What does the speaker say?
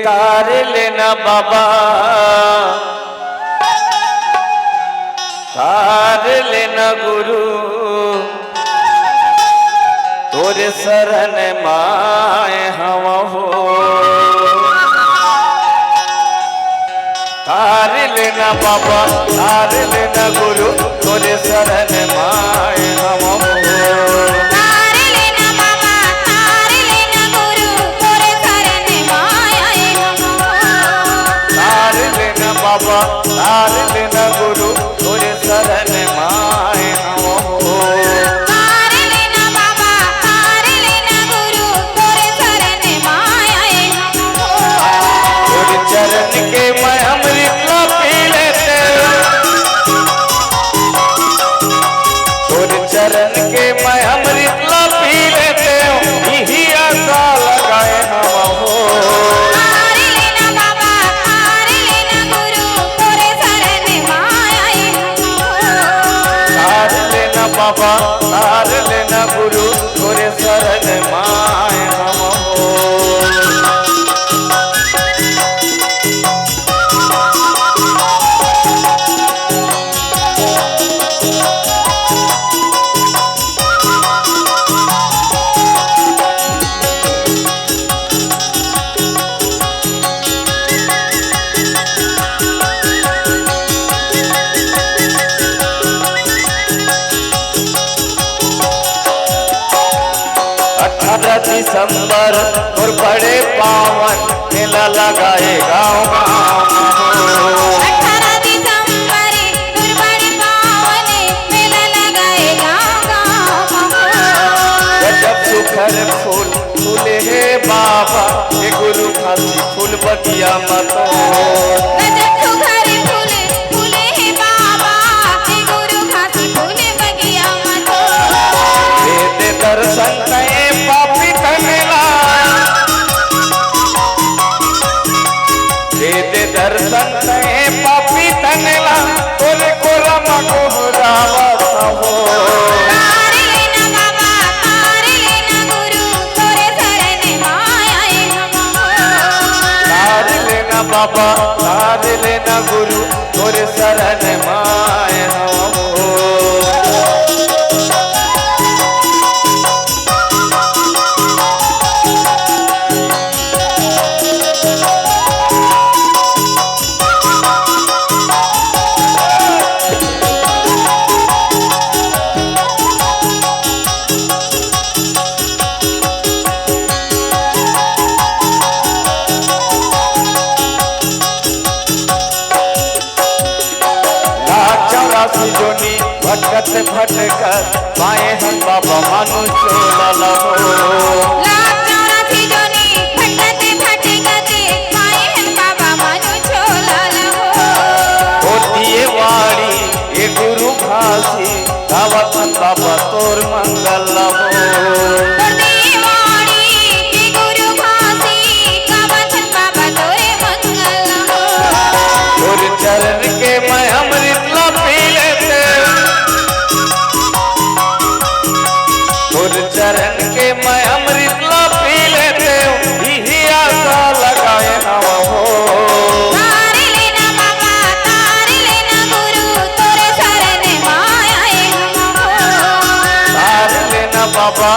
तार लेना बाबा तार लेना गुरु तोरे शरण माए हम हो तार लेना बाबा तार लेना गुरु तोरे शरण माए हम हो बाबा तार लेना गुरु तोरे शरण माए हम हो तार लेना बाबा तार लेना गुरु तोरे शरण माए हम हो तोरे चरण के मैं अमृत पी लेते तोरे चरण के मैं अमृत पी लेते यही आशा लगाए हम हो बाबा तार लेना गुरु तोरे शरण माए हम हो दिसंबर और बड़े पावन मेला लगाए गाँव गाँव 18 दिसंबर और बड़े पावन मेला लगाए गाँव गाँव गजब सुखर फूल फूले हे बाबा हे गुरु खासी फूल बगिया मतो गजब सुखर फूल फूले हे बाबा हे गुरु खासी फूल बगिया मतो दे दर्शन कए पापी कनेला दे दर्शन कए पापी कनेला तोरे कोला मको रावत हो तार लेना बाबा तार लेना गुरु तोरे शरण माए हम हो तार लेना बाबा तार लेना गुरु तोरे शरण माए हम हो जोनी भटकत भटकत पाए हम बाबा मानु चोला लहो लाख 84 जोनी भटकत भटकत पाए हम बाबा मानु चोला लहो होतिए वाड़ी ये गुरु घासी गावत बाबा तोर मंगल लहो होतिए वाड़ी ये गुरु घासी गावत बाबा तोरे मंगल लहो तोर चरण के मैं अमृत पी लेते तोर चरण के मैं अमृत पी लेते यही आशा लगाए हम हो तार लेना बाबा तार लेना गुरु तोरे शरण माए हम हो तार लेना बाबा